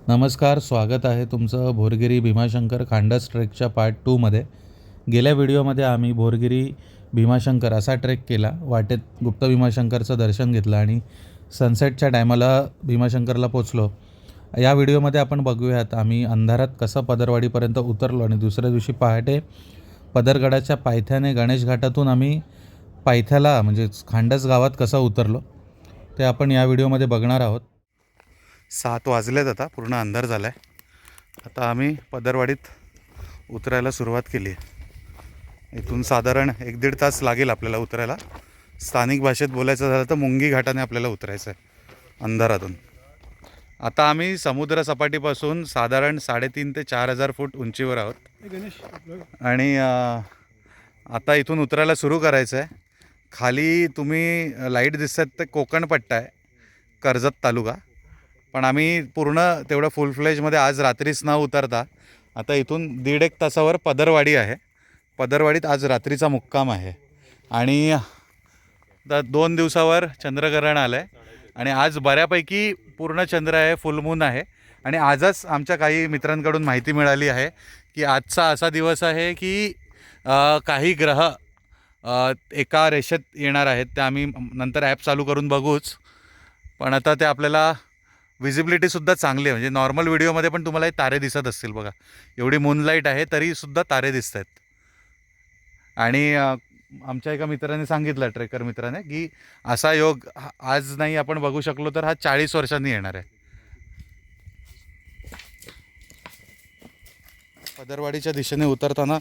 नमस्कार, स्वागत आहे तुमचं भोरगिरी भीमाशंकर खांडस ट्रेकच्या पार्ट 2मध्ये. गेल्या व्हिडिओमध्ये आम्ही भोरगिरी भीमाशंकर असा ट्रेक केला. वाटेत गुप्त भीमाशंकरचं दर्शन घेतलं आणि सनसेटच्या टायमाला भीमाशंकरला पोचलो. या व्हिडिओमध्ये आपण बघूयात आम्ही अंधारात कसं पदरवाडीपर्यंत उतरलो आणि दुसऱ्या दिवशी पहाटे पदरगडाच्या पायथ्याने गणेश घाटातून आम्ही पायथ्याला म्हणजे खांडस गावात कसं उतरलो ते आपण या व्हिडिओमध्ये बघणार आहोत. 7 वाजलेत, आता पूर्ण अंधार झाला आहे. आता आम्ही पदरवाडीत उतरायला सुरुवात केली आहे. इथून साधारण 1-1.5 तास लागेल आपल्याला उतरायला. स्थानिक भाषेत बोलायचं झालं तर मुंगी घाटाने आपल्याला उतरायचं आहे अंधारातून. आता आम्ही समुद्र सपाटीपासून साधारण 3,500 ते 4,000 फूट उंचीवर आहोत आणि आता इथून उतरायला सुरू करायचं आहे. खाली तुम्ही लाईट दिसतात ते कोकण पट्टा आहे, कर्जत तालुका. पण आम्ही पूर्ण तेवढं फुल फ्लेजमध्ये आज रात्रीच न उतरता आता इथून 1.5 तासावर पदरवाडी आहे. पदरवाडीत आज रात्रीचा मुक्काम आहे आणि 2 दिवसावर चंद्रग्रहण आलं आहे आणि आज बऱ्यापैकी पूर्ण चंद्र आहे, फुलमून आहे. आणि आजच आमच्या काही मित्रांकडून माहिती मिळाली आहे की आजचा असा दिवस आहे की काही ग्रह एका रेषेत येणार आहेत. ते आम्ही नंतर ॲप चालू करून बघूच, पण आता ते आपल्याला विजिबिलिटीसुद्धा चांगली आहे. म्हणजे नॉर्मल व्हिडिओमध्ये पण तुम्हाला हे तारे दिसत असतील बघा, एवढी मूनलाईट आहे तरीसुद्धा तारे दिसत आहेत. आणि आमच्या एका मित्राने सांगितलं, ट्रेकर मित्राने, की असा योग आज नाही आपण बघू शकलो तर हा 40 वर्षांनी येणार आहे. पदरवाडीच्या दिशेने उतरताना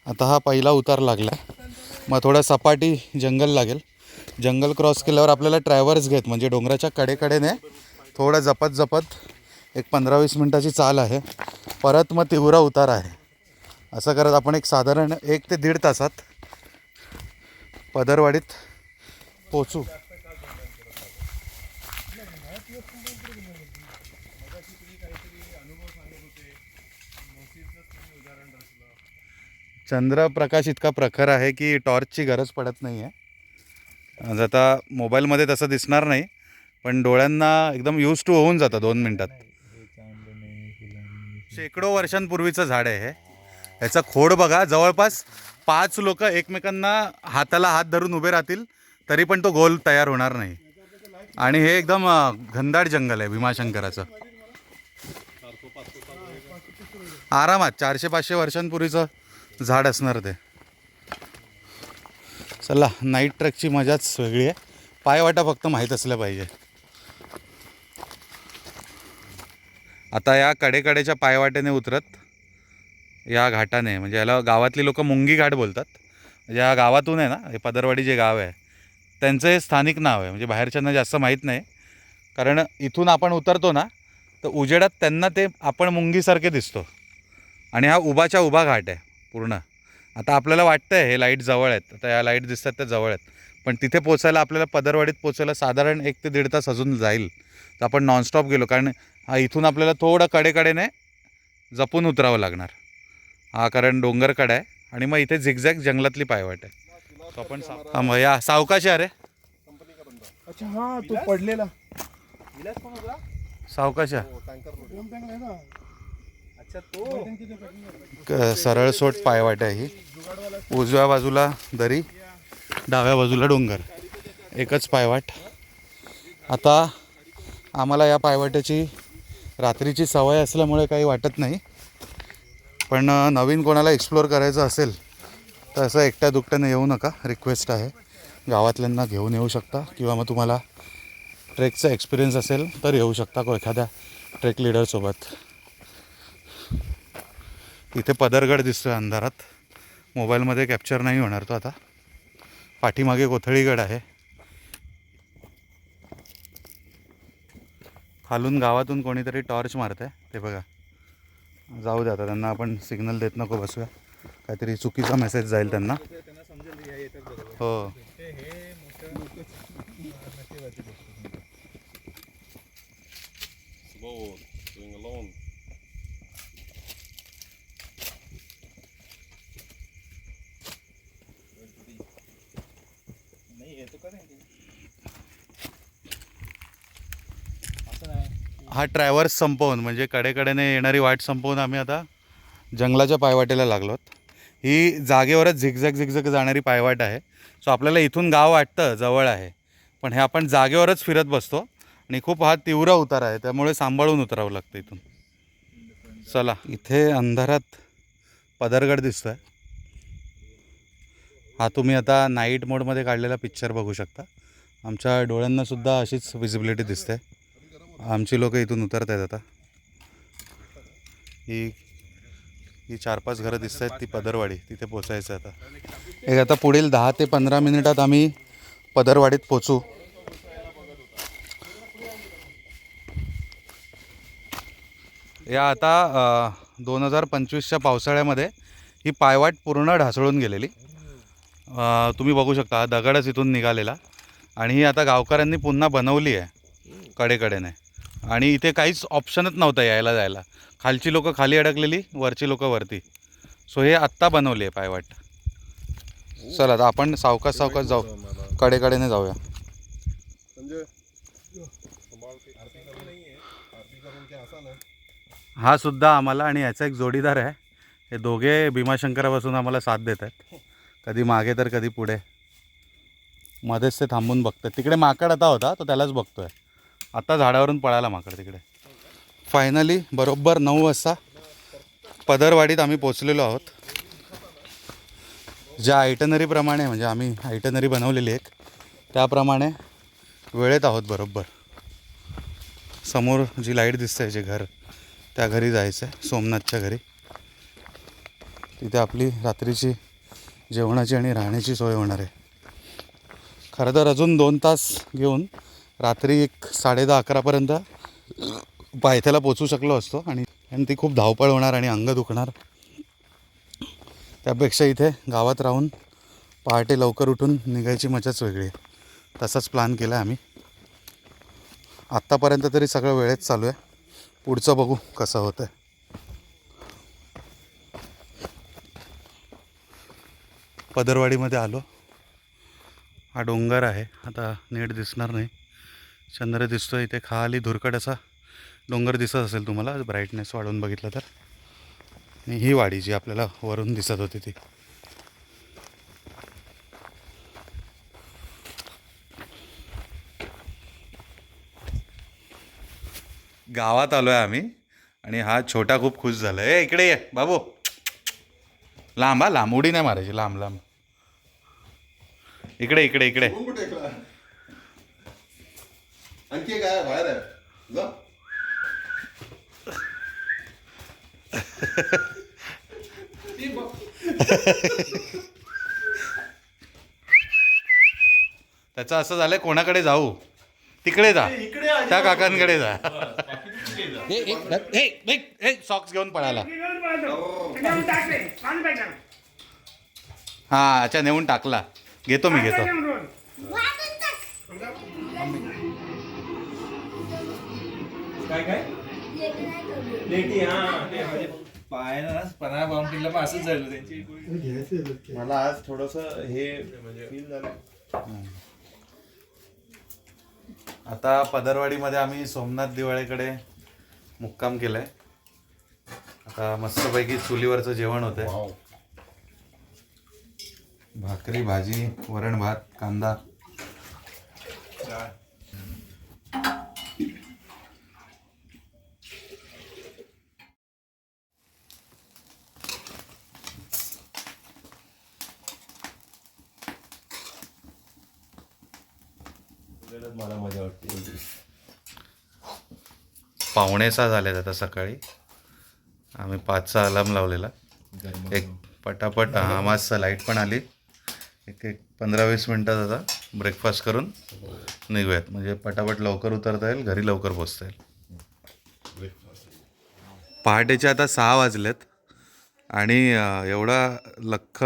आता हा पहिला उतार लागला. मग थोडं सपाटी जंगल लागेल. जंगल क्रॉस केल्यावर आपल्याला ट्रॅव्हर्स घेत म्हणजे डोंगराच्या कडेकडेने थोडं जपत जपत एक 15-20 मिनटाची चाल आहे. परत मग तिवरा उतार आहे. असं करत आपण एक साधारण 1 ते 1.5 तासात पदरवाडीत पोचू. चंद्रप्रकाश इतका प्रखर आहे की टॉर्चची गरज पडत नाही आहे. आता मोबाईलमध्ये तसं दिसणार नाही, पण डोळ्यांना एकदम यूज टू होऊन जातं 2 मिनटात. शेकडो वर्षांपूर्वीचं झाड आहे हे. ह्याचा खोड बघा, जवळपास 5 लोक एकमेकांना हाताला हात धरून उभे राहतील तरी पण तो गोल तयार होणार नाही. आणि हे एकदम घनदाट जंगल आहे भीमाशंकराचं. आरामात 400-500 वर्षांपूर्वीचं झाड असणार ते. चला, नाईट ट्रेकची मजाच वेगळी आहे. पायवाटा फक्त माहीत असल्या पाहिजे. आता या कडेकडेच्या पायवाटेने उतरत या घाटाने, म्हणजे याला गावातली लोक मुंगी घाट बोलतात. म्हणजे या गावातून आहे ना, हे पदरवाडी जे गाव आहे त्यांचं हे स्थानिक नाव आहे. म्हणजे बाहेरच्यांना जास्त माहीत नाही, कारण इथून आपण उतरतो ना तर उजेडात त्यांना ते आपण मुंगीसारखे दिसतो. आणि हा उभाच्या उभा घाट आहे पूर्ण. आता आपल्याला वाटतं आहे हे लाईट जवळ आहेत, आता या लाईट दिसतात त्या जवळ आहेत, पण तिथे पोचायला आपल्याला पदरवाडीत पोचायला साधारण 1 ते 1.5 तास अजून जाईल. तर आपण नॉनस्टॉप गेलो, कारण हा इथून आपल्याला थोडं कडेकडेने जपून उतरावं लागणार. हा कारण डोंगरकडा आहे आणि मग इथे झिगझॅग जंगलातली पायवाट आहे. तो आपण या सावकाश अरे. अच्छा हाँ, तो पडलेला सावकाश. अच्छा तो सरळ सोट पायवाट आहे ही. उजव्या बाजूला दरी, डाव्या बाजूला डोंगर, एकच पायवाट. आता आम्हाला या पायवाट्याची रात्रीची सवय असल्यामुळे काही वाटत नाही, पण नवीन कोणाला एक्सप्लोअर करायचं असेल तर असं एकट्या दुकट्याने येऊ नका. रिक्वेस्ट आहे, गावातल्यांना घेऊन येऊ शकता किंवा मग तुम्हाला ट्रेकचा एक्सपिरियन्स असेल तर येऊ शकता एखाद्या ट्रेक लीडरसोबत. इथे पदरगड दिसतो आहे अंधारात, मोबाईलमध्ये कॅप्चर नाही होणार तो आता. पाठीमागे कोथळीगड आहे. खालून गावातून कोणीतरी टॉर्च मारत आहे ते बघा. जाऊ दे आता, त्यांना आपण सिग्नल देत नको बसूया, काहीतरी चुकीचा मेसेज जाईल त्यांना. हो, हा ट्रॅव्हर्स संपवून म्हणजे कडेकडेने येणारी वाट संपवून आम्ही आता जंगलाच्या पायवाटेला लागलोत. ही जागेवरच झिगझॅग जाणारी पायवाट आहे. सो आपल्याला इथून गाव वाटतं जवळ आहे, पण हे आपण जागेवरच फिरत बसतो आणि खूप हा तीव्र उतार आहे, त्यामुळे सांभाळून उतरावं लागतं इथून. चला, इथे अंधारात पदरगड दिसतोय. हा तुम्ही आता नाईट मोडमध्ये काढलेला पिक्चर बघू शकता. आमच्या डोळ्यांनासुद्धा अशीच विजिबिलिटी दिसते. आमची लोक इथून उतरत आहेत आता. ही 4-5 घरं दिसत आहेत, ती पदरवाडी, तिथे पोचायचं आता. आता पुढील 10 ते 15 मिनिटात आम्ही पदरवाडीत पोचू. या आता 2025च्या पावसाळ्यामध्ये ही पायवाट पूर्ण ढासळून गेलेली. तुम्ही बघू शकता, हा दगडच इथून निघालेला आणि ही आता गावकऱ्यांनी पुन्हा बनवली आहे कडेकडेने. आणि इथे काहीच ऑप्शनच नव्हता यायला जायला. खालची लोकं खाली अडकलेली, वरची लोकं वरती. सो हे आत्ता बनवली आहे पायवाट. चला आता आपण सावकाश जाऊ, कडेकडेने जाऊया. हा सुद्धा आम्हाला आणि याचा एक जोडीदार आहे. हे दोघे भीमाशंकरापासून आम्हाला साथ देत आहेत, कधी मागे तर कधी पुढे. मध्येच ते थांबून बघतात. तिकडे माकड आता होता, तो त्यालाच बघतोय. आता झाडावरून पळाला माकड तिकडे. फायनली बरोबर 9 वाजता पदरवाडीत आम्ही पोचलेलो आहोत. ज्या आयटनरीप्रमाणे, म्हणजे आम्ही आयटनरी बनवलेली एक, त्याप्रमाणे वेळेत आहोत बरोबर. समोर जी लाईट दिसते, जे घर, त्या घरी जायचं आहे, सोमनाथच्या घरी. तिथे आपली रात्रीची जेवणाची आणि राहण्याची सोय होणार आहे. खरं तर अजून 2 तास घेऊन रात्री एक 10:30-11पर्यंत पायथ्याला पोचू शकलो असतो, आणि ती खूप धावपळ होणार आणि अंग दुखणार. त्यापेक्षा इथे गावात राहून पहाटे लवकर उठून निघायची मजाच वेगळी आहे. तसाच प्लॅन केला आहे आम्ही. आत्तापर्यंत तरी सगळं वेळेत चालू आहे. पुढचं बघू कसं होतं आहे. पदरवाडीमध्ये आलो. हा डोंगर आहे, आता नीट दिसणार नाही. चंद्र दिसतो इथे खाली, धुरकट असा डोंगर दिसत असेल तुम्हाला ब्राईटनेस वाढवून बघितलं तर. आणि ही वाडी जी आपल्याला वरून दिसत होती ती. गावात आलो आहे आम्ही, आणि हा छोटा खूप खुश झाला. इकडे ये बाबू, लांब, लांब उडी नाही मारायची, लांब लांब. इकडे इकडे इकडे. आणखी काय बाहेर आहे जा. त्याचं असं झालंय, कोणाकडे जाऊ, तिकडे जा, त्या काकांकडे जा. सॉक्स घेऊन पळाला. हा, अच्छा, नेऊन टाकला. घेतो मी, घेतो. मला आज थोडस हे फील झालं. आता पदरवाडीमध्ये आम्ही सोमनाथ दिवाळीकडे मुक्काम केलाय. आता मस्तपैकी चुलीवरचं जेवण होतंय. भाकरी, भाजी, वरण भात, कांदा. मला मजा वाटते. 5:45 झालेत आता सकाळी. आम्ही 5चा अलार्म लावलेला. एक पटापट मस्त लाईट पण आली. एक 15-20 मिनटात आता ब्रेकफास्ट करून निघूयात, म्हणजे पटापट लवकर उतरता येईल, घरी लवकर पोचता येईल. पहाटेचे आता 6 वाजलेत आणि एवढा लख्ख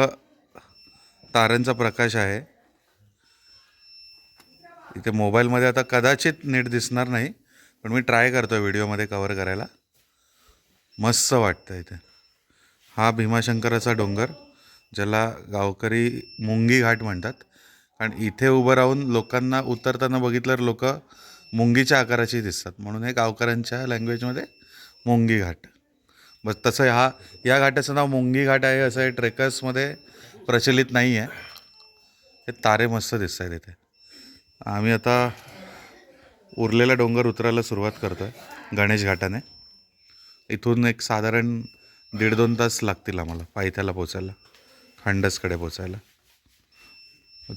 ताऱ्यांचा प्रकाश आहे इथे. मोबाईलमध्ये आता कदाचित नीट दिसणार नाही, पण मी ट्राय करतो आहे व्हिडिओमध्ये कवर करायला. मस्त वाटतं इथे. हा भीमाशंकराचा डोंगर, ज्याला गावकरी मुंगी घाट म्हणतात. कारण इथे उभं राहून लोकांना उतरताना बघितल्यावर लोक मुंगीच्या आकाराची दिसतात, म्हणून हे गावकऱ्यांच्या लँग्वेजमध्ये मुंगी घाट. बस तसं या घाटाचं नाव मुंगी घाट आहे असं हे ट्रेकर्समध्ये प्रचलित नाही आहे. हे तारे मस्त दिसत आहेत इथे. आम्ही आता उरलेला डोंगर उतरायला सुरुवात करतो आहे गणेश घाटाने. इथून एक साधारण 1.5-2 तास लागतील आम्हाला पायथ्याला पोचायला, खांडसकडे पोचायला.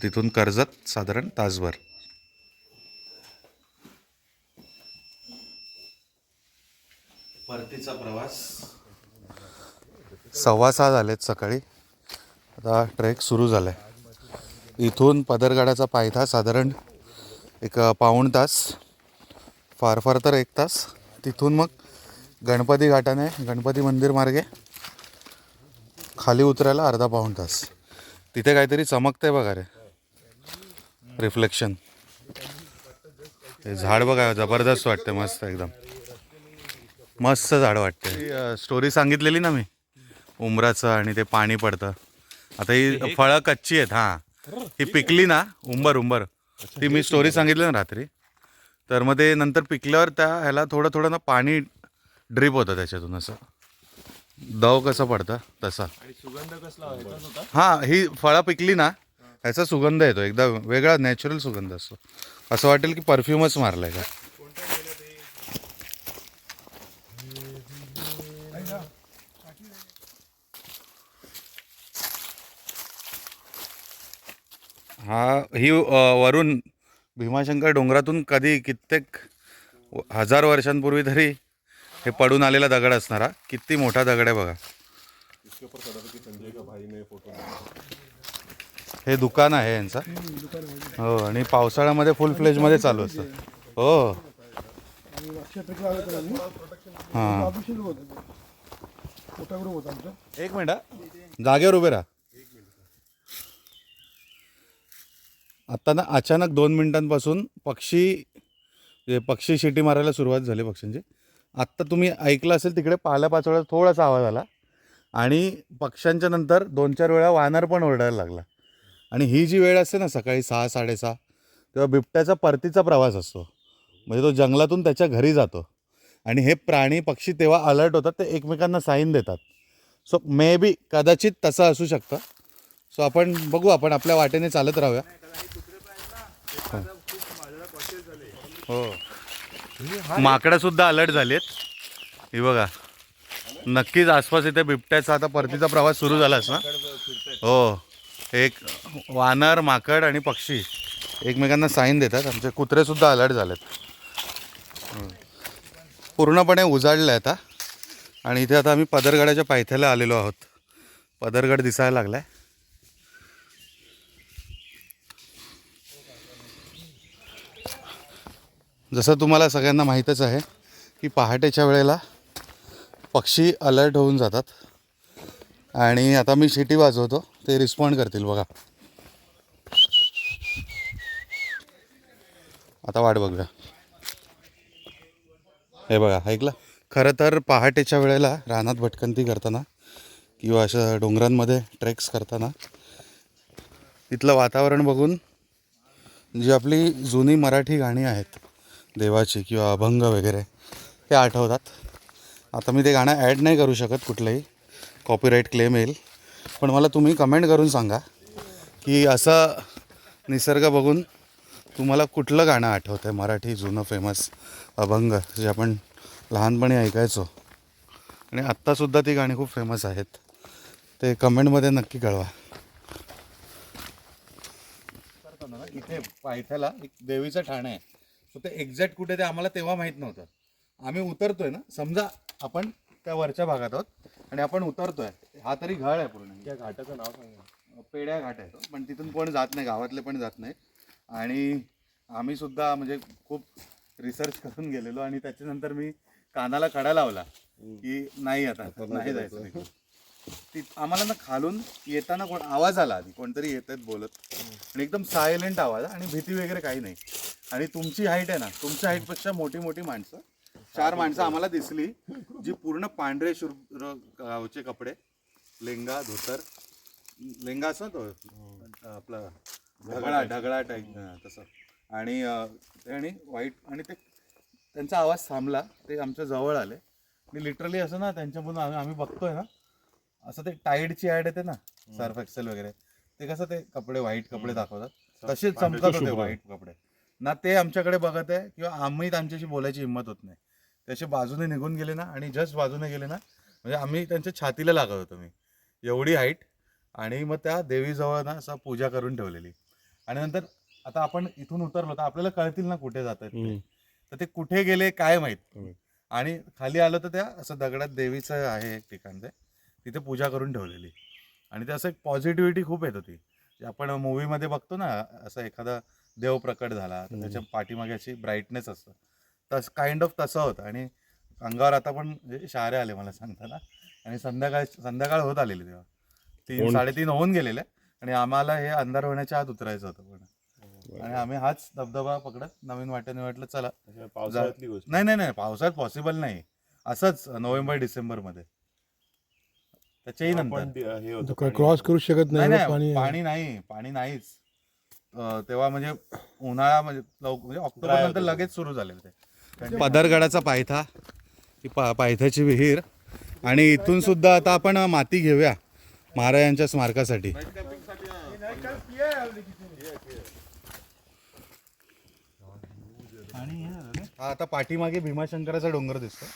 तिथून कर्जत साधारण तासभर. परतीचा प्रवास 6:15 झालेत सकाळी. आता ट्रेक सुरू झाला आहे. इथून पदरगडाचा पायथा साधारण एक पाऊण तास, फार फार तर 1 तास. तिथून मग गणपती घाटाने गणपती मंदिर मार्गे खाली उतरायला अर्धा-पाऊण तास. तिथे काहीतरी चमकतंय बघा रे, रिफ्लेक्शन. हे झाड बघा, जबरदस्त वाटते, मस्त एकदम मस्त झाड वाटते. स्टोरी सांगितलेली ना मी उंबराचं आणि ते पाणी पडतं. आता ही फळं कच्ची आहेत. हां, ही पिकली ना उंबर ती मी स्टोरी सांगितली ना रात्री. तर मग ते नंतर पिकल्यावर त्या ह्याला थोडं थोडं ना पाणी ड्रिप होतं त्याच्यातून, असं दव कसं पडतं तसा. सुगंध कसला होता? हां, ही फळं पिकली ना ह्याचा सुगंध येतो, एकदा वेगळा नॅचरल सुगंध असतो. असं वाटेल की परफ्यूमच मारलाय का. ही वरून भीमाशंकर डोंगरातून कधी कित्येक हजार वर्षांपूर्वी तरी हे पडून आलेला दगड असणारा. किती मोठा दगड आहे बघा. हे दुकान आहे यांचं. हो, आणि पावसाळ्यामध्ये फुल फ्लेजमध्ये चालू असतं. हो हां, एक मिनिट, जागेवर उभे राहा. आत्ता ना अचानक 2 मिनिटांपासून पक्षी शिटी मारायला सुरुवात झाली पक्ष्यांची. आत्ता तुम्ही ऐकलं असेल तिकडे पाल्यापाचोळ्यात थोडासा आवाज आला आणि पक्ष्यांच्या नंतर 2-4 वेळा वानर पण ओरडायला लागला. आणि ही जी वेळ असते ना सकाळी 6-6:30, तेव्हा बिबट्याचा परतीचा प्रवास असतो. म्हणजे तो जंगलातून त्याच्या घरी जातो आणि हे प्राणी पक्षी तेव्हा अलर्ट होतात, ते एकमेकांना साईन देतात. सो मे बी कदाचित तसं असू शकतं. सो आपण बघू, आपण आपल्या वाटेने चालत राहूया. हो, माकडं सुद्धा अलर्ट झालेत. ही बघा, नक्कीच आसपास इथे बिबट्याचा आता परतीचा प्रवास सुरू झालाच ना. हो, एक वानर, माकड आणि पक्षी एकमेकांना साईन देतात. आमचे कुत्रे सुद्धा अलर्ट झालेत. पूर्णपणे उजाडलं आहे आता. आणि इथे आता आम्ही पदरगडाच्या पायथ्याला आलेलो आहोत. पदरगड दिसायला लागलाय. जसं तुम्हाला सगळ्यांना माहीतच आहे की पहाटेच्या वेळेला पक्षी अलर्ट होऊन जातात. आणि आता मी शिटी वाजवतो, ते रिस्पॉन्ड करतील बघा. आता वाट बघूया. हे बघा, ऐकलं. खरं तर पहाटेच्या वेळेला रानात भटकंती करताना किंवा अशा डोंगरांमध्ये ट्रेक्स करताना तिथलं वातावरण बघून जी आपली जुनी मराठी गाणी आहेत देवाची किंवा अभंग वगैरे, ते आठवतात. आता मी ते गाणं ॲड नाही करू शकत, कुठलंही कॉपीराईट क्लेम येईल. पण मला तुम्ही कमेंट करून सांगा की असं निसर्ग बघून तुम्हाला कुठलं गाणं आठवतं आहे मराठी जुनं फेमस अभंग, जे आपण लहानपणी ऐकायचो आणि आत्तासुद्धा ती गाणी खूप फेमस आहेत. ते कमेंटमध्ये नक्की कळवा. इथे पायथ्याला एक देवीचं ठाण आहे. सो ते एक्झॅक्ट कुठे ते आम्हाला तेव्हा माहीत नव्हतं. आम्ही उतरतोय ना, समजा आपण त्या वरच्या भागात आहोत आणि आपण उतरतोय, हा तरी घाट आहे पूर्ण. त्या घाटाचं नाव सांगा. पेड्या घाट आहे तो, पण तिथून कोण जात नाही, गावातले पण जात नाही. आणि आम्ही सुद्धा म्हणजे खूप रिसर्च करून गेलेलो आणि त्याच्यानंतर मी कानाला कडा लावला की नाही, आता नाही जायचं नाही. ती आम्हाला ना खालून येताना कोण आवाज आला, आधी कोणतरी येत आहेत बोलत, आणि एकदम सायलेंट आवाज आणि भीती वगैरे काही नाही. आणि तुमची हाईट आहे ना, तुमच्या हाईटपेक्षा मोठी मोठी माणसं, 4 माणसं आम्हाला दिसली, जी पूर्ण पांढरे शुभ्र गावचे कपडे, लेंगा धोतर, लेंगा असं तो आपला ढगळा टाईप तसं, आणि वाईट आणि ते त्यांचा आवाज थांबला, ते आमच्या जवळ आले आणि लिटरली असं ना त्यांच्यामधून आम्ही बघतोय ना, असं ते टाईडची ॲड येते ना सर्फ एक्सेल वगैरे, ते कसं ते कपडे व्हाईट कपडे दाखवतात तसेच चमकत होते व्हाईट कपडे ना. ते आमच्याकडे बघत आहे किंवा आम्ही त्यांच्याशी बोलायची हिंमत होत नाही. त्याचे बाजूने निघून गेले ना आणि जस्ट बाजूने गेले ना, म्हणजे आम्ही त्यांच्या छातीला लागत होतो मी, एवढी हाईट. आणि मग त्या देवीजवळ ना असं पूजा करून ठेवलेली. आणि नंतर आता आपण इथून उतरलो तर आपल्याला कळतील ना कुठे जात आहेत ते, तर ते कुठे गेले काय माहीत. आणि खाली आलो तर त्या असं दगडात देवीचं आहे एक ठिकाण, ते तिथे पूजा करून ठेवलेली. आणि ते असं एक पॉझिटिव्हिटी खूप येत होती. आपण मूवीमध्ये बघतो ना, असं एखादा देव प्रकट झाला तर त्याच्या पाठीमागे अशी ब्राईटनेस असतं, तसं काइंड ऑफ तसं होतं. आणि अंगावर आता पण म्हणजे शहारे आले मला सांगताना. आणि संध्याकाळ होत आलेली तेव्हा 3-3:30 होऊन गेलेले आणि आम्हाला हे अंधार होण्याच्या आत उतरायचं होतं पण. आणि आम्ही हाच धबधबा पकडत नवीन वाटेने वाटलं चला. पावसाळ्यातली गोष्ट. नाही, पावसाळ्यात पॉसिबल नाही. असंच नोव्हेंबर-डिसेंबरमध्ये त्याच्याही नंतर हे होतं काय क्रॉस करू शकत नाही नाही ना, पाणी पाणी नाहीच. तेव्हा म्हणजे उन्हाळा म्हणजे ऑक्टोबर नंतर लगेच सुरू झाले ते. पदरगडाचा पायथा, ही पायथ्याची विहीर. आणि इथून सुद्धा आता आपण माती घेऊया महाराजांच्या स्मारकासाठी. हा आता पाठीमागे भीमाशंकराचा डोंगर दिसतो,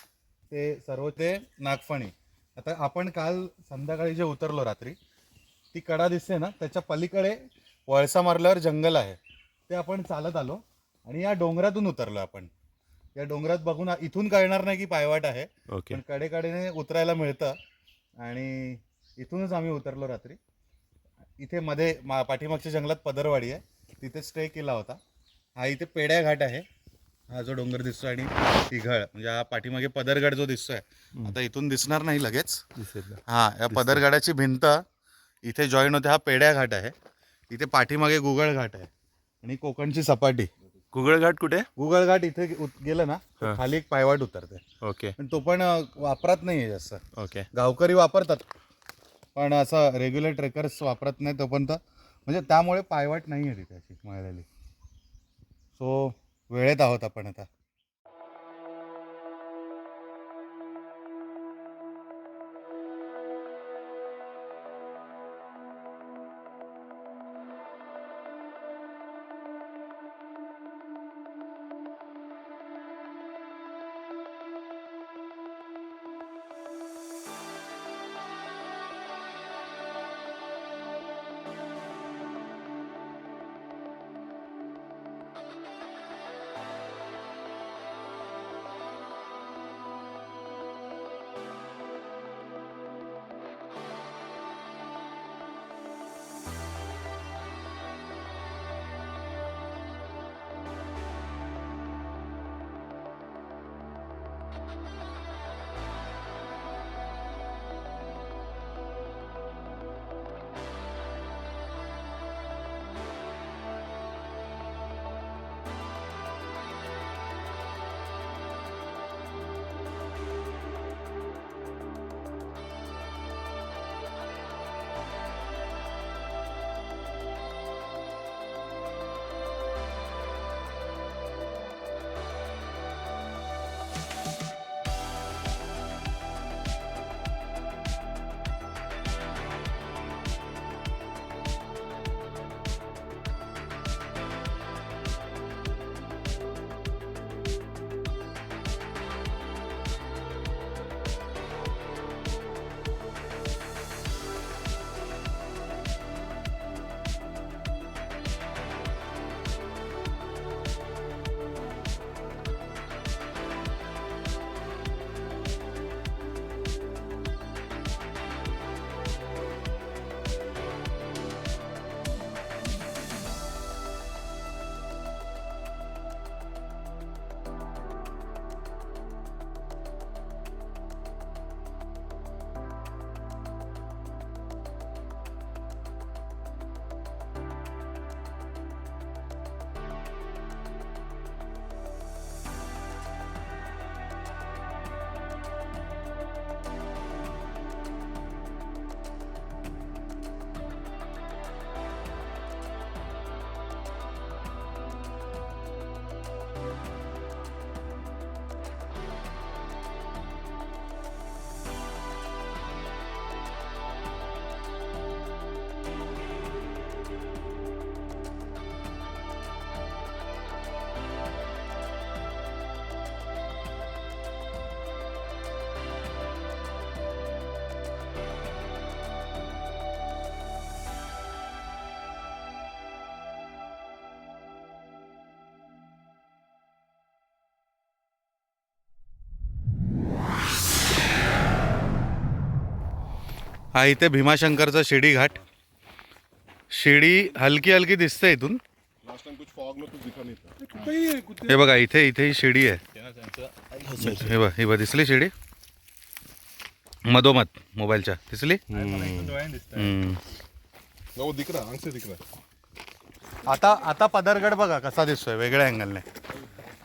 ते सर्व ते नागफणी. आता आपण काल संध्याकाळी जे उतरलो रात्री, ती कडा दिसते ना, त्याच्या पलीकडे वळसा मारल्यावर जंगल आहे, ते आपण चालत आलो आणि या डोंगरातून उतरलो आपण. या डोंगरात बघून इथून कळणार नाही की पायवाट आहे, पण कडेकडेने उतरायला मिळतं. आणि इथूनच आम्ही उतरलो रात्री. इथे मध्ये पाठीमागच्या जंगलात पदरवाडी आहे, तिथे स्टे केला होता. हा इथे पेड्या घाट आहे, हा जो डोंगर दिसतोय. आणि तिघळ म्हणजे हा पाठीमागे पदरगड जो दिसतोय, आता इथून दिसणार नाही लगेच. हा, या पदरगडाची भिंत इथे जॉईन होते. हा पेड्या घाट आहे, इथे पाठीमागे गुगळ घाट आहे आणि कोकणची सपाटी. गुगळघाट कुठे? गुगळ घाट इथे गेलं ना तर खाली एक पायवाट उतरते. ओके पण तो पण वापरात नाहीये जास्त. ओके. गावकरी वापरतात पण असं रेग्युलर ट्रेकर्स वापरत नाही तोपर्यंत, म्हणजे त्यामुळे पायवाट नाही आहे तिथे अशी मिळालेली. सो वेळेत आहोत आपण आता. हा इथे भीमाशंकरचा शिडी घाट. शिडी हलकी हलकी दिसते इथून. हे बघा इथे इथे ही शिडी आहे. हे बघ दिसली शिडी मधोमध मोबाईलच्या दिसली. आता पदरगड बघा कसा दिसतोय वेगळ्या अँगलने.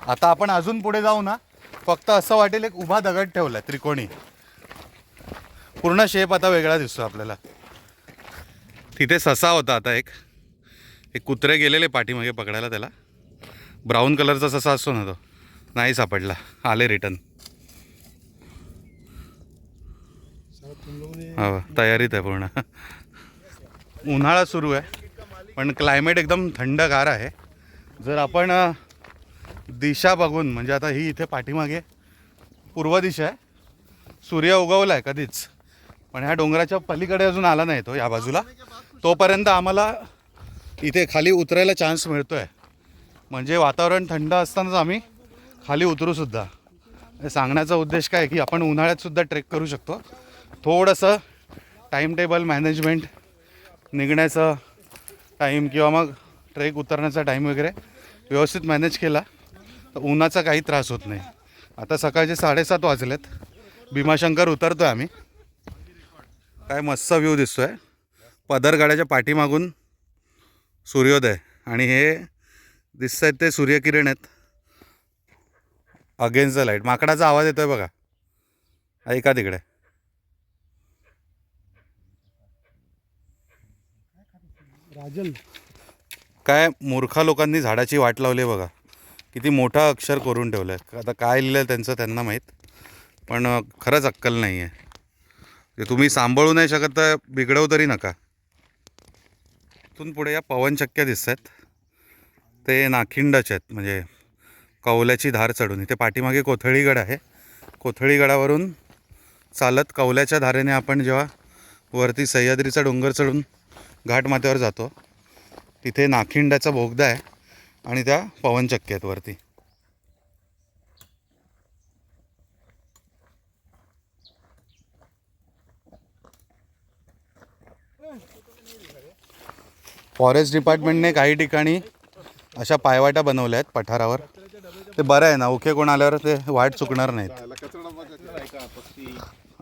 आता आपण अजून पुढे जाऊ ना, फक्त असं वाटेल एक उभा दगड ठेवलाय त्रिकोणी. पूर्ण शेप आता वेगळा दिसतो आपल्याला. तिथे ससा होता. आता एक कुत्रे गेलेले पाठीमागे पकडायला त्याला. ब्राऊन कलरचा ससा असतो ना, तो नाही सापडला. आले रिटर्न. हो तयारीत आहे पूर्ण. उन्हाळा सुरू आहे पण क्लायमेट एकदम थंडगार आहे. जर आपण दिशा बघून, म्हणजे आता ही इथे पाठीमागे पूर्व दिशा आहे. सूर्य उगवला आहे कधीच, पण ह्या डोंगराच्या पलीकडे अजून आला नाही तो या बाजूला. तोपर्यंत आम्हाला इथे खाली उतरायला चान्स मिळतो आहे. म्हणजे वातावरण थंड असतानाच आम्ही खाली उतरूसुद्धा. सांगण्याचा उद्देश काय की आपण उन्हाळ्यातसुद्धा ट्रेक करू शकतो. थोडंसं टाईम टेबल मॅनेजमेंट, निघण्याचं टाईम किंवा मग ट्रेक उतरण्याचा टाईम वगैरे व्यवस्थित मॅनेज केला तर उन्हाचा काही त्रास होत नाही. आता सकाळचे 7:30 वाजलेत. भीमाशंकर उतरतो आहे आम्ही. काय मस्त व्ह्यू दिसतो आहे. पदरगडाच्या पाठीमागून सूर्योदय आणि हे दिसत आहेत ते सूर्यकिरण आहेत अगेन्स्ट द लाईट. माकडाचा आवाज येतोय बघा, ऐका तिकडे. राजल काय मूर्खा लोकांनी झाडाची वाट लावली बघा. किती मोठा अक्षर करून ठेवलं आहे. आता काय लिहिलं त्यांचं त्यांना माहीत, पण खरंच अक्कल नाही आहे. ते तुम्ही सांभाळू नाही शकत तर बिघडवू तरी नका. इथून पुढे या पवनचक्क्या दिसत आहेत. ते नाखिंडाचे आहेत, म्हणजे कौल्याची धार चढून. इथे पाठीमागे कोथळीगड आहे. कोथळीगडावरून चालत कौल्याच्या धारेने आपण जेव्हा वरती सह्याद्रीचा डोंगर चढून घाटमाथ्यावर जातो तिथे नाखिंडाचा बोगदा आहे आणि त्या पवनचक्क्या आहेत वरती. फॉरेस्ट डिपार्टमेंटने काही ठिकाणी अशा पायवाटा बनवल्या आहेत पठारावर. ते बरं आहे ना, ओके कोण आल्यावर ते वाट चुकणार नाहीत.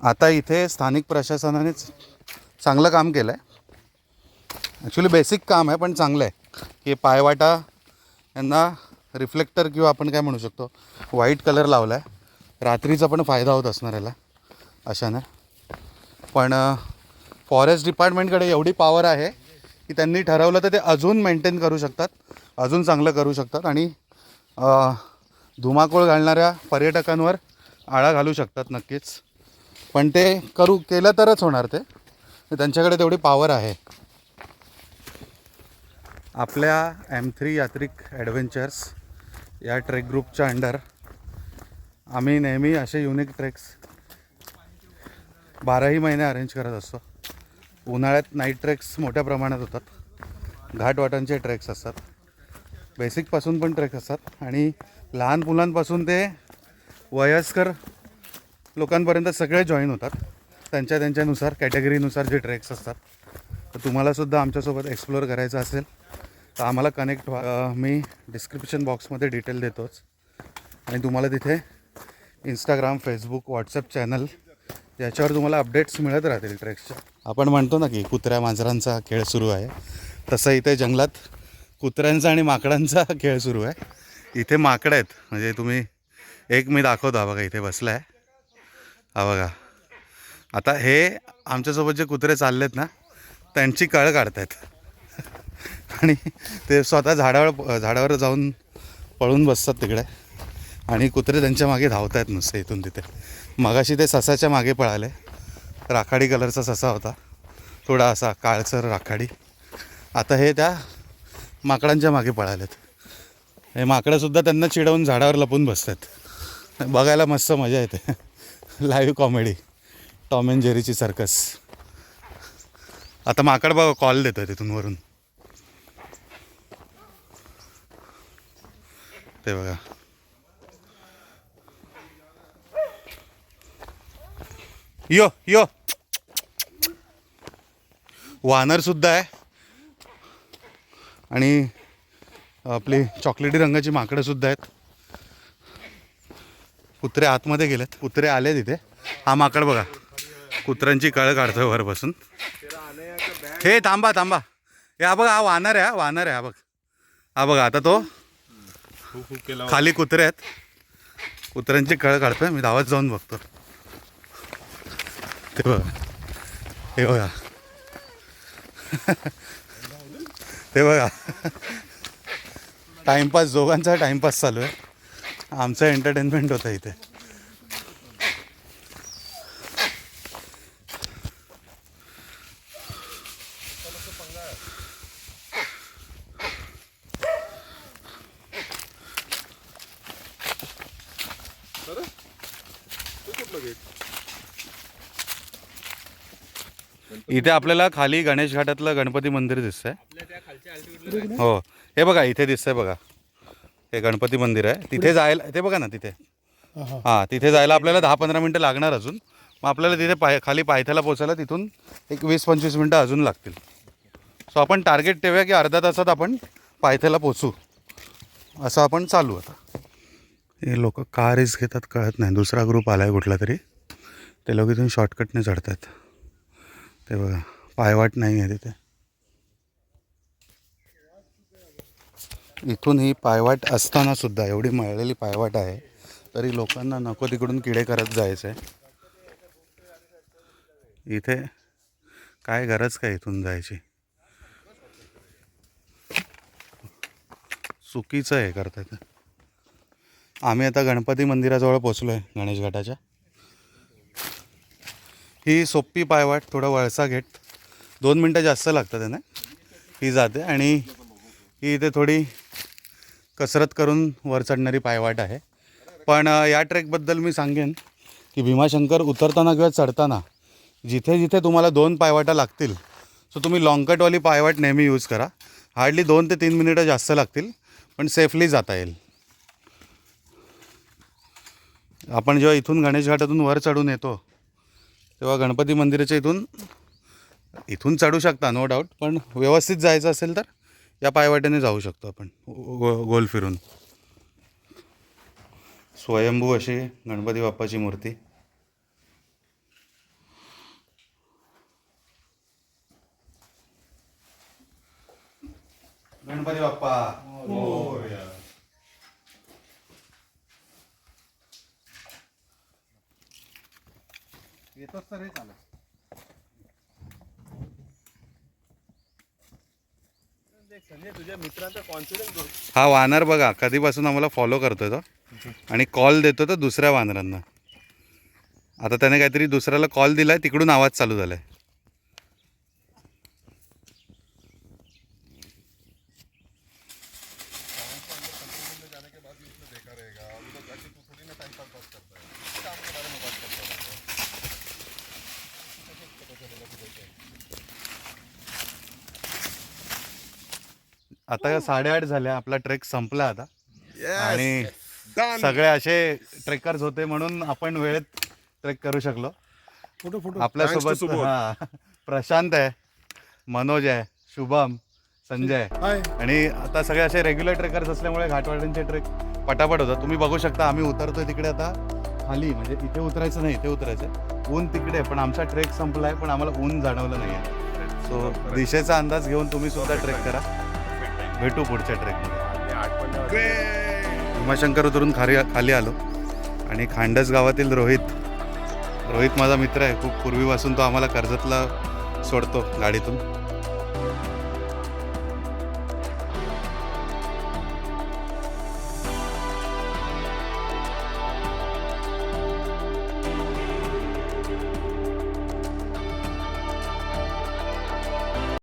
आता इथे स्थानिक प्रशासनानेच चांगलं काम केलं आहे. ॲक्च्युली बेसिक काम आहे पण चांगलं आहे की पायवाटा यांना रिफ्लेक्टर किंवा आपण काय म्हणू शकतो व्हाईट कलर लावला आहे. रात्रीचा पण फायदा होत असणार याला अशाने. पण फॉरेस्ट डिपार्टमेंटकडे एवढी पॉवर आहे की त्यांनी ठरवलं तर ते अजून मेंटेन करू शकतात, अजून चांगलं करू शकतात आणि धुमाकूळ घालणाऱ्या पर्यटकांवर आळा घालू शकतात नक्कीच. पण ते केलं तरच होणार. ते त्यांच्याकडे तेवढी पॉवर आहे. आपल्या M3 यात्रिक ॲडव्हेंचर्स या ट्रेक ग्रुपच्या अंडर आम्ही नेहमी असे युनिक ट्रेक्स 12ही महिने अरेंज करत असतो. उन्हाळ्यात नाईट ट्रेक्स मोठ्या प्रमाणात होतात. घाटवाटांचे ट्रेक्स असतात, बेसिकपासून पण ट्रेक असतात आणि लहान मुलांपासून ते वयस्कर लोकांपर्यंत सगळे जॉईन होतात. त्यांच्यानुसार कॅटेगरीनुसार जे ट्रेक्स असतात. तर तुम्हालासुद्धा आमच्यासोबत एक्सप्लोअर करायचं असेल तर आम्हाला कनेक्ट व्हा. मी डिस्क्रिप्शन बॉक्समध्ये डिटेल देतोच आणि तुम्हाला तिथे इंस्टाग्राम, फेसबुक, व्हॉट्सअप चॅनल याच्यावर तुम्हाला अपडेट्स मिळत राहतील ट्रेक्सच्या. आपण म्हणतो ना की कुत्र्या मांजरांचा खेळ सुरू आहे, तसं इथे जंगलात कुत्र्यांचा आणि माकडांचा खेळ सुरू आहे. इथे माकडं आहेत, म्हणजे तुम्ही एक मी दाखवतो. हा बघा इथे बसला आहे. हा बघा. आता हे आमच्यासोबत जे कुत्रे चाललेत ना त्यांची कळ काढत आहेत आणि ते स्वतः झाडावर जाऊन पळून बसतात तिकडे आणि कुत्रे त्यांच्या मागे धावत आहेत नुसते इथून तिथे. मगाशी ते ससाच्या मागे पळाले. राखाडी कलरचा ससा होता, थोडा असा काळसर राखाडी. आता हे त्या माकडांच्या मागे पळालेत. हे माकडंसुद्धा त्यांना चिडवून झाडावर लपून बसतात. बघायला मस्त मजा येते. लाईव्ह कॉमेडी, टॉम अँड जेरीची सर्कस. आता माकड बघा कॉल देतोय तिथून वरून. ते बघा. यो यो वानरसुद्धा आहे आणि आपली चॉकलेटी रंगाची माकडंसुद्धा आहेत. कुत्रे आतमध्ये गेलेत, कुत्रे आले तिथे. हा माकड बघा कुत्र्यांची कळ काढतोय वर बसून. हे थांबा थांबा, हे हा बघा, हा वानर आहे, वानर आहे, हा बघ, हा बघा. आता तो खाली कुत्रे आहेत, कुत्र्यांची कळ काढतोय. मी धावत जाऊन बघतो. ते बघा, हे बघा, ते बघा. टाइमपास, दोघांचा टाइमपास चालू आहे. आमचं एंटरटेनमेंट होतं इथे. इथे आपल्याला खाली गणेश घाटातलं गणपती मंदिर दिसतंय. हो, हे बघा इथे दिसतंय बघा, हे गणपती मंदिर आहे. तिथे जायला, ते बघा ना तिथे, हां तिथे जायला आपल्याला 10-15 मिनटं लागणार अजून. मग आपल्याला तिथे खाली पायथ्याला पोचायला तिथून एक 20-25 मिनटं अजून लागतील. सो आपण टार्गेट ठेवूया की अर्ध्या तासात आपण पायथ्याला पोचू, असं आपण चालू. आता हे लोक का रिस्क घेतात कळत नाही. दुसरा ग्रुप आला आहे कुठला तरी, ते लोक इथून शॉर्टकटने चढतात. ते बघा, पायवाट नाही आहे तिथे. इथून ही पायवाट असताना सुद्धा एवढी मळलेली पायवाट आहे तरी लोकांना नको तिकडून किडे करत जायचं आहे. इथे काय गरज काय इथून जायची, चुकीचं आहे करतात. आम्ही आता गणपती मंदिराजवळ पोचलो आहे, गणेश घाटाच्या. ही सोपी पायवाट, थोडं वळसा गेट, 2 मिनटं जास्त लागतात त्याने, ही जाते. आणि ही इथे थोडी कसरत करून वर चढणारी पायवाट आहे. पण या ट्रेकबद्दल मी सांगेन की भीमाशंकर उतरताना किंवा चढताना जिथे जिथे तुम्हाला 2 पायवाटा लागतील, सो तुम्ही लॉंगकटवाली पायवाट नेहमी यूज करा. हार्डली 2 ते 3 मिनिटं जास्त लागतील, पण सेफली जाता येईल. आपण जेव्हा इथून गणेश घाटातून वर चढून येतो तेव्हा गणपती मंदिराच्या इथून चढू शकता नो डाऊट, पण व्यवस्थित जायचं असेल तर या पायवाटेने जाऊ शकतो आपण गोल फिरून. स्वयंभू अशी गणपती बाप्पाची मूर्ती. गणपती बाप्पा मोरया. येतोच तर हे चालेल. हा वानर बघा कधीपासून आम्हाला फॉलो करतोय तो आणि कॉल देतो तो दुसऱ्या वानरांना. आता त्याने काहीतरी दुसऱ्याला कॉल दिलाय, तिकडून आवाज चालू झालाय. आता 8:30 झाल्या, आपला ट्रेक संपला आता. आणि सगळे असे ट्रेकर्स होते म्हणून आपण वेळेत ट्रेक करू शकलो. आपल्यासोबत प्रशांत आहे, मनोज आहे, शुभम, संजय आणि आता सगळे असे रेग्युलर ट्रेकर्स असल्यामुळे घाटवाड्यांचे ट्रेक पटापट होतात. तुम्ही बघू शकता आम्ही उतरतोय तिकडे आता खाली, म्हणजे इथे उतरायचं नाही, इथे उतरायचं. ऊन तिकडे, पण आमचा ट्रेक संपला आहे पण आम्हाला ऊन जाणवलं नाही आहे. सो दिशेचा अंदाज घेऊन तुम्ही सुद्धा ट्रेक करा. भेटू पुढच्या ट्रेकमध्ये. भीमाशंकर उतरून खाली आलो आणि खांडस गावातील रोहित माझा मित्र आहे, खूप पूर्वीपासून तो आम्हाला कर्जतला सोडतो गाडीतून.